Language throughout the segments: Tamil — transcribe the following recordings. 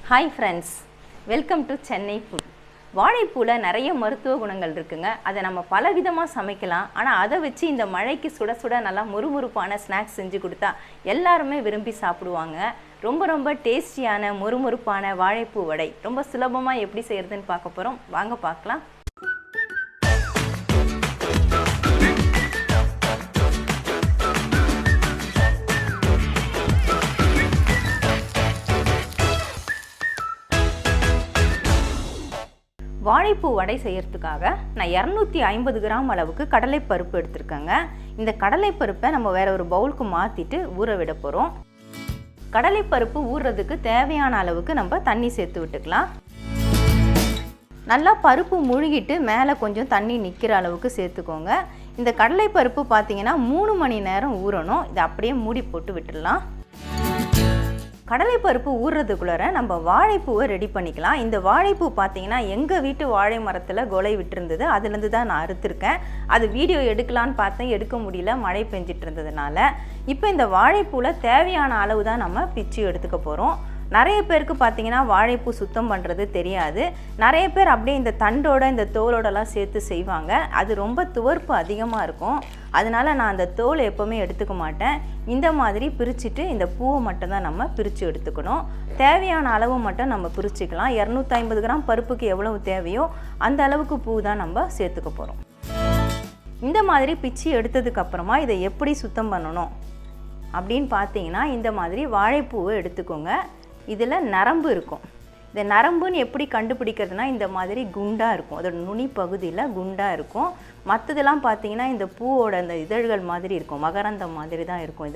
Hi friends, welcome to Chennai food. வாழைப்பூவில் நிறைய மருத்துவ குணங்கள் இருக்குங்க. அதை நம்ம பலவிதமாக சமைக்கலாம். ஆனால் அதை வச்சு இந்த மழைக்கு சுட சுட நல்லா முறுமுறுப்பான ஸ்நாக்ஸ் செஞ்சு கொடுத்தா எல்லாருமே விரும்பி சாப்பிடுவாங்க. ரொம்ப டேஸ்டியான முறுமுறுப்பான வாழைப்பூ வடை ரொம்ப சுலபமாக எப்படி செய்கிறதுன்னு பார்க்க போகிறோம். வாங்க பார்க்கலாம். வாழைப்பூ வடை செய்கிறதுக்காக நான் 250 கிராம் அளவுக்கு கடலைப்பருப்பு எடுத்துருக்கேங்க. இந்த கடலைப்பருப்பை நம்ம வேற ஒரு பவுலுக்கு மாற்றிட்டு ஊற விட போகிறோம். கடலைப்பருப்பு ஊறுறதுக்கு தேவையான அளவுக்கு நம்ம தண்ணி சேர்த்து விட்டுக்கலாம். நல்லா பருப்பு முழுகிட்டு மேலே கொஞ்சம் தண்ணி நிற்கிற அளவுக்கு சேர்த்துக்கோங்க. இந்த கடலைப்பருப்பு பார்த்தீங்கன்னா 3 மணி நேரம் ஊறணும். இதை அப்படியே மூடி போட்டு விட்டுடலாம். கடலைப்பருப்பு ஊறுறதுக்குள்ளார நம்ம வாழைப்பூவை ரெடி பண்ணிக்கலாம். இந்த வாழைப்பூ பார்த்தீங்கன்னா எங்கள் வீட்டு வாழை மரத்தில் கொலை விட்டுருந்தது. அதுலேருந்து தான் நான் அறுத்துருக்கேன். அது வீடியோ எடுக்கலான்னு பார்த்தேன், எடுக்க முடியல, மழை பெஞ்சிட்டு இருந்ததுனால. இப்போ இந்த வாழைப்பூவில் தேவையான அளவு தான் நம்ம பிச்சு எடுத்துக்க போகிறோம். நிறைய பேருக்கு பார்த்தீங்கன்னா வாழைப்பூ சுத்தம் பண்ணுறது தெரியாது. நிறைய பேர் அப்படியே இந்த தண்டோட இந்த தோலோடலாம் சேர்த்து செய்வாங்க. அது ரொம்ப துவர்ப்பு அதிகமாக இருக்கும். அதனால் நான் அந்த தோலை எப்போவுமே எடுத்துக்க மாட்டேன். இந்த மாதிரி பிரிச்சுட்டு இந்த பூவை மட்டும் தான் நம்ம பிரித்து எடுத்துக்கணும். தேவையான அளவு மட்டும் நம்ம பிரிச்சுக்கலாம். 250 கிராம் பருப்புக்கு எவ்வளவு தேவையோ அந்த அளவுக்கு பூ தான் நம்ம சேர்த்துக்க போகிறோம். இந்த மாதிரி பிச்சு எடுத்ததுக்கப்புறமா இதை எப்படி சுத்தம் பண்ணணும் அப்படின்னு பார்த்தீங்கன்னா, இந்த மாதிரி வாழைப்பூவை எடுத்துக்கோங்க. இதில் நரம்பு இருக்கும். இந்த நரம்புன்னு எப்படி கண்டுபிடிக்கிறதுனா, இந்த மாதிரி குண்டாக இருக்கும். அதோட நுனி பகுதியில் குண்டாக இருக்கும். மற்றதெல்லாம் பார்த்தீங்கன்னா இந்த பூவோட அந்த இதழ்கள் மாதிரி இருக்கும், மகரந்தம் மாதிரி தான் இருக்கும்.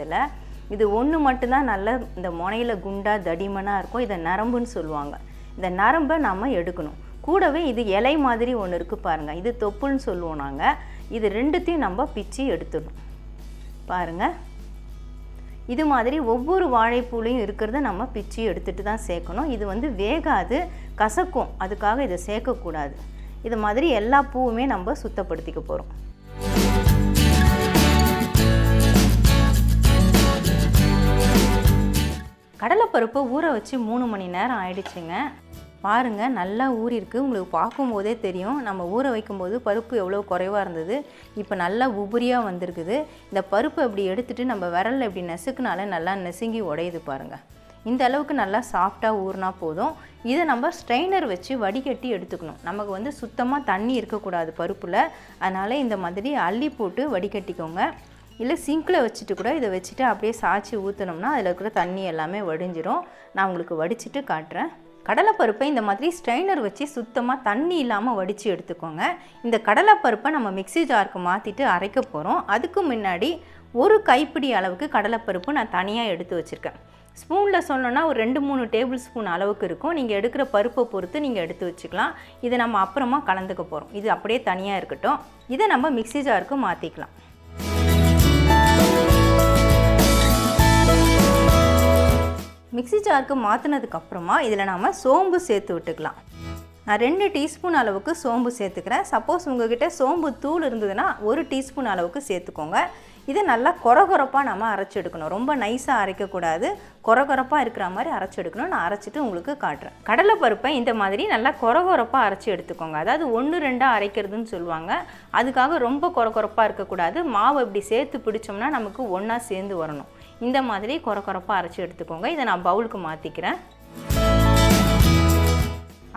இது ஒன்று மட்டும்தான் நல்ல இந்த முனையில் குண்டாக தடிமனாக இருக்கும். இதை நரம்புன்னு சொல்லுவாங்க. இந்த நரம்பை நம்ம எடுக்கணும். கூடவே இது இலை மாதிரி ஒன்று இருக்குது பாருங்கள், இது தொப்புன்னு சொல்லுவோம் நாங்கள். இது ரெண்டுத்தையும் நம்ம பிச்சு எடுத்துடணும். பாருங்கள், இது மாதிரி ஒவ்வொரு வாழைப்பூலையும் இருக்கிறத நம்ம பிச்சு எடுத்துகிட்டு தான் சேர்க்கணும். இது வேகாது, கசக்கும். அதுக்காக இதை சேர்க்கக்கூடாது. இது மாதிரி எல்லா பூவுமே நம்ம சுத்தப்படுத்திக்க போகிறோம். கடலைப்பருப்பை ஊற வச்சு 3 மணி நேரம் ஆயிடுச்சுங்க. பாருங்கள், நல்லா ஊறிருக்கு. உங்களுக்கு பார்க்கும்போதே தெரியும். நம்ம ஊற வைக்கும்போது பருப்பு எவ்வளோ குறைவாக இருந்தது, இப்போ நல்லா உபரியாக வந்திருக்குது. இந்த பருப்பை இப்படி எடுத்துகிட்டு நம்ம விரலில் இப்படி நெசுக்குனால நல்லா நெசுங்கி உடையுது பாருங்கள். இந்த அளவுக்கு நல்லா சாஃப்டாக ஊறினா போதும். இதை நம்ம ஸ்ட்ரெயினர் வச்சு வடிகட்டி எடுத்துக்கணும். நமக்கு சுத்தமாக தண்ணி இருக்கக்கூடாது பருப்பில். அதனால் இந்த மாதிரி அள்ளி போட்டு வடிகட்டிக்கோங்க. இல்லை சிங்கில் வச்சுட்டு கூட இதை வச்சுட்டு அப்படியே சாய்ச்சி ஊற்றினோம்னா அதில் இருக்கிற தண்ணி எல்லாமே வடிஞ்சிரும். நான் உங்களுக்கு வடிச்சிட்டு காட்டுறேன். கடலைப்பருப்பை இந்த மாதிரி ஸ்ட்ரெயினர் வச்சு சுத்தமாக தண்ணி இல்லாமல் வடித்து எடுத்துக்கோங்க. இந்த கடலைப்பருப்பை நம்ம மிக்ஸி ஜாருக்கு மாற்றிட்டு அரைக்க போகிறோம். அதுக்கு முன்னாடி ஒரு கைப்பிடி அளவுக்கு கடலைப்பருப்பு நான் தனியாக எடுத்து வச்சுருக்கேன். ஸ்பூனில் சொன்னோன்னா ஒரு 2-3 டேபிள் ஸ்பூன் அளவுக்கு இருக்கும். நீங்கள் எடுக்கிற பருப்பை பொறுத்து நீங்கள் எடுத்து வச்சுக்கலாம். இதை நம்ம அப்புறமா கலந்துக்க போகிறோம். இது அப்படியே தனியாக இருக்கட்டும். இதை நம்ம மிக்ஸி ஜாருக்கு மாற்றிக்கலாம். மிக்ஸி ஜாருக்கு மாற்றினதுக்கப்புறமா இதில் நாம் சோம்பு சேர்த்து விட்டுக்கலாம். நான் 2 டீஸ்பூன் அளவுக்கு சோம்பு சேர்த்துக்கிறேன். சப்போஸ் உங்கள்கிட்ட சோம்பு தூள் இருந்ததுன்னா 1 டீஸ்பூன் அளவுக்கு சேர்த்துக்கோங்க. இதை நல்லா கொரகொரப்பாக நம்ம அரைச்சி எடுக்கணும். ரொம்ப நைஸாக அரைக்கக்கூடாது, கொரகொரப்பாக இருக்கிற மாதிரி அரைச்சி எடுக்கணும். நான் அரைச்சிட்டு உங்களுக்கு காட்டுறேன். கடலைப்பருப்பை இந்த மாதிரி நல்லா கொரகொரப்பாக அரைச்சி எடுத்துக்கோங்க. அதாவது 1-2 அரைக்கிறதுன்னு சொல்லுவாங்க. அதுக்காக ரொம்ப கொரகொரப்பாக இருக்கக்கூடாது. மாவை இப்படி சேர்த்து பிடிச்சோம்னா நமக்கு ஒன்றா சேர்ந்து வரணும். இந்த மாதிரி கொரகொரப்பாக அரைச்சி எடுத்துக்கோங்க. இதை நான் பவுலுக்கு மாற்றிக்கிறேன்.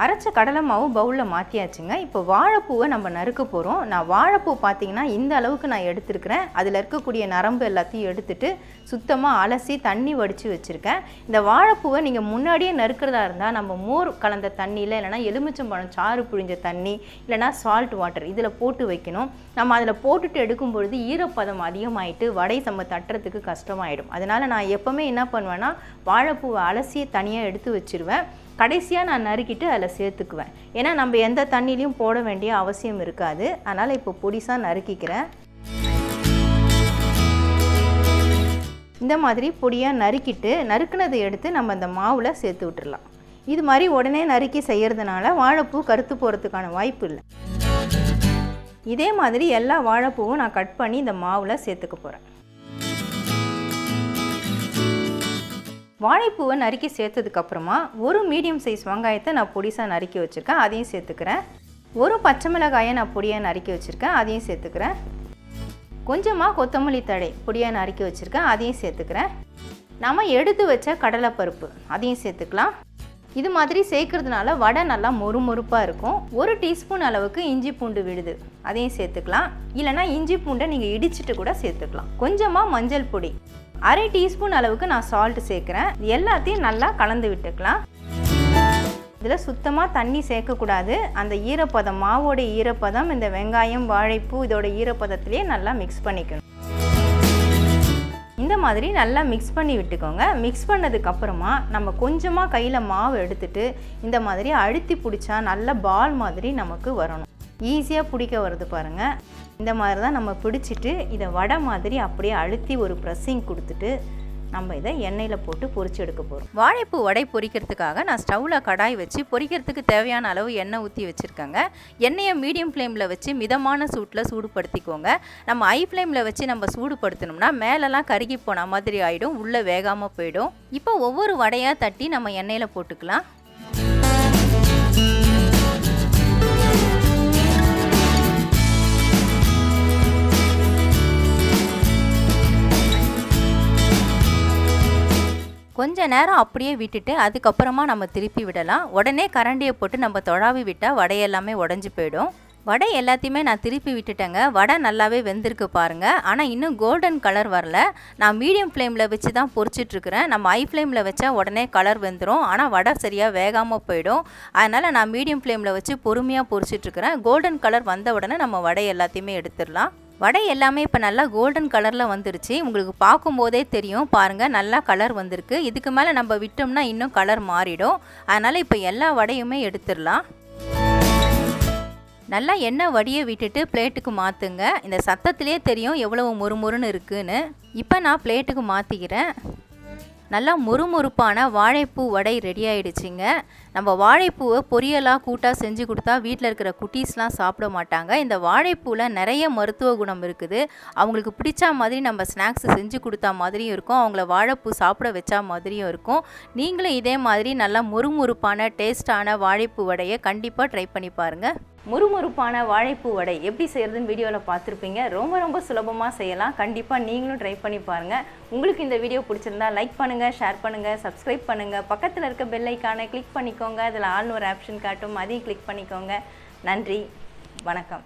அரைச்ச கடலை மாவு பவுலில் மாற்றியாச்சுங்க. இப்போ வாழைப்பூவை நம்ம நறுக்க போகிறோம். நான் வாழைப்பூ பார்த்தீங்கன்னா இந்த அளவுக்கு நான் எடுத்துருக்கிறேன். அதில் இருக்கக்கூடிய நரம்பு எல்லாத்தையும் எடுத்துட்டு சுத்தமாக அலசி தண்ணி வடித்து வச்சுருக்கேன். இந்த வாழைப்பூவை நீங்கள் முன்னாடியே நறுக்கிறதா இருந்தால் நம்ம மோர் கலந்த தண்ணியில், இல்லைனா எலுமிச்சம்பழம் சாறு புழிஞ்ச தண்ணி, இல்லைனா சால்ட் வாட்டர் இதில் போட்டு வைக்கணும். நம்ம அதில் போட்டுட்டு எடுக்கும் பொழுது ஈரப்பதம் அதிகமாகிட்டு வடை நம்ம தட்டுறதுக்கு கஷ்டமாயிடும். அதனால் நான் எப்போவுமே என்ன பண்ணுவேன்னா வாழைப்பூவை அலசி தனியாக எடுத்து வச்சுருவேன். கடைசியாக நான் நறுக்கிட்டு அதில் சேர்த்துக்குவேன். ஏன்னா நம்ம எந்த தண்ணிலையும் போட வேண்டிய அவசியம் இருக்காது. அதனால் இப்போ பொடிசாக நறுக்கிக்கிறேன். இந்த மாதிரி பொடியாக நறுக்கிட்டு நறுக்குனதை எடுத்து நம்ம அந்த மாவில் சேர்த்து விட்டுடலாம். இது மாதிரி உடனே நறுக்கி செய்கிறதுனால வாழைப்பூ கருத்து போகிறதுக்கான வாய்ப்பு இல்லை. இதே மாதிரி எல்லா வாழைப்பூவும் நான் கட் பண்ணி இந்த மாவில் சேர்த்துக்க போகிறேன். வாழைப்பூவை நறுக்கி சேர்த்ததுக்கப்புறமா ஒரு மீடியம் சைஸ் வெங்காயத்தை நான் பொடிசாக நறுக்கி வச்சுருக்கேன், அதையும் சேர்த்துக்கிறேன். ஒரு பச்சை மிளகாயை நான் பொடியாக நறுக்கி வச்சுருக்கேன், அதையும் சேர்த்துக்கிறேன். கொஞ்சமாக கொத்தமல்லி தழை பொடியாக நறுக்கி வச்சுருக்கேன், அதையும் சேர்த்துக்கிறேன். நம்ம எடுத்து வச்ச கடலைப்பருப்பு அதையும் சேர்த்துக்கலாம். இது மாதிரி சேர்க்கறதுனால வடை நல்லா மொறுமொறுப்பாக இருக்கும். ஒரு டீஸ்பூன் அளவுக்கு இஞ்சி பூண்டு விழுது அதையும் சேர்த்துக்கலாம். இல்லைனா இஞ்சி பூண்டை நீங்கள் இடிச்சிட்டு கூட சேர்த்துக்கலாம். கொஞ்சமாக மஞ்சள் பொடி, அரை டீஸ்பூன் அளவுக்கு நான் சால்ட் சேர்க்குறேன். எல்லாத்தையும் நல்லா கலந்து விட்டுக்கலாம். இதில் சுத்தமாக தண்ணி சேர்க்கக்கூடாது. அந்த ஈரப்பதம், மாவோட ஈரப்பதம் இந்த வெங்காயம் வாழைப்பூ இதோட ஈரப்பதத்திலே நல்லா மிக்ஸ் பண்ணிக்கணும். இந்த மாதிரி நல்லா மிக்ஸ் பண்ணி விட்டுக்கோங்க. மிக்ஸ் பண்ணதுக்கப்புறமா நம்ம கொஞ்சமாக கையில் மாவு எடுத்துட்டு இந்த மாதிரி அழுத்தி பிடிச்சா நல்ல பால் மாதிரி நமக்கு வரணும். ஈஸியாக பிடிக்க வருது பாருங்கள். இந்த மாதிரி தான் நம்ம பிடிச்சிட்டு இதை வடை மாதிரி அப்படியே அழுத்தி ஒரு ப்ரெஸ்ஸிங் கொடுத்துட்டு நம்ம இதை எண்ணெயில் போட்டு பொரிச்சு எடுக்க போகிறோம். வாழைப்பூ வடை பொரிக்கிறதுக்காக நான் ஸ்டவ்வில் கடாய் வச்சு பொரிக்கிறதுக்கு தேவையான அளவு எண்ணெய் ஊற்றி வச்சுருக்கேங்க. எண்ணெயை மீடியம் ஃப்ளேமில் வச்சு மிதமான சூட்டில் சூடுபடுத்திக்கோங்க. நம்ம ஹை ஃப்ளேமில் வச்சு நம்ம சூடுபடுத்தணும்னா மேலெல்லாம் கருகி போன மாதிரி ஆகிடும், உள்ளே வேகாமல் போயிடும். இப்போ ஒவ்வொரு வடையாக தட்டி நம்ம எண்ணெயில் போட்டுக்கலாம். கொஞ்ச நேரம் அப்படியே விட்டுட்டு அதுக்கப்புறமா நம்ம திருப்பி விடலாம். உடனே கரண்டியை போட்டு நம்ம தொழாவி விட்டால் வடை எல்லாமே உடஞ்சி போயிடும். வடை எல்லாத்தையுமே நான் திருப்பி விட்டுட்டேங்க. வடை நல்லாவே வெந்திருக்கு பாருங்கள். ஆனால் இன்னும் கோல்டன் கலர் வரல. நான் மீடியம் ஃப்ளேமில் வச்சு தான் பொரிச்சிட்ருக்கிறேன். நம்ம ஹை ஃப்ளேமில் வச்சா உடனே கலர் வெந்துடும், ஆனால் வடை சரியாக வேகாமல் போயிடும். அதனால் நான் மீடியம் ஃப்ளேமில் வச்சு பொறுமையாக பொரிச்சிட்ருக்கிறேன். கோல்டன் கலர் வந்த உடனே நம்ம வடை எல்லாத்தையுமே எடுத்துடலாம். வடை எல்லாமே இப்போ நல்லா கோல்டன் கலரில் வந்துருச்சு. உங்களுக்கு பார்க்கும்போதே தெரியும் பாருங்கள், நல்லா கலர் வந்திருக்கு. இதுக்கு மேலே நம்ம விட்டோம்னா இன்னும் கலர் மாறிடும். அதனால் இப்போ எல்லா வடையுமே எடுத்துடலாம். நல்லா எண்ணெய் வடியை விட்டுட்டு பிளேட்டுக்கு மாற்றுங்க. இந்த சத்தத்திலே தெரியும் எவ்வளவு மொறுமொறுன்னு இருக்குன்னு. இப்போ நான் பிளேட்டுக்கு மாற்றிக்கிறேன். நல்லா முறுமுறுப்பான வாழைப்பூ வடை ரெடி ஆகிடுச்சிங்க. நம்ம வாழைப்பூவை பொரியலாக கூட்டாக செஞ்சு கொடுத்தா வீட்டில் இருக்கிற குட்டீஸ்லாம் சாப்பிட மாட்டாங்க. இந்த வாழைப்பூவில் நிறைய மருத்துவ குணம் இருக்குது. அவங்களுக்கு பிடிச்ச மாதிரி நம்ம ஸ்நாக்ஸ் செஞ்சு கொடுத்தா மாதிரியும் இருக்கும், அவங்கள வாழைப்பூ சாப்பிட வச்சா மாதிரியும் இருக்கும். நீங்களும் இதே மாதிரி நல்லா முறுமுறுப்பான டேஸ்டான வாழைப்பூ வடையை கண்டிப்பாக ட்ரை பண்ணி பாருங்கள். முறுமுறுப்பான வாழைப்பூ வடை எப்படி செய்கிறதுன்னு வீடியோவில் பார்த்துருப்பீங்க. ரொம்ப சுலபமாக செய்யலாம். கண்டிப்பாக நீங்களும் ட்ரை பண்ணி பாருங்கள். உங்களுக்கு இந்த வீடியோ பிடிச்சிருந்தா லைக் பண்ணுங்கள், ஷேர் பண்ணுங்கள், சப்ஸ்கிரைப் பண்ணுங்கள். பக்கத்தில் இருக்க பெல் ஐக்கானை கிளிக் பண்ணிக்கோங்க. அதில் ஆல்னு ஒரு ஆப்ஷன் காட்டும், அதையும் கிளிக் பண்ணிக்கோங்க. நன்றி, வணக்கம்.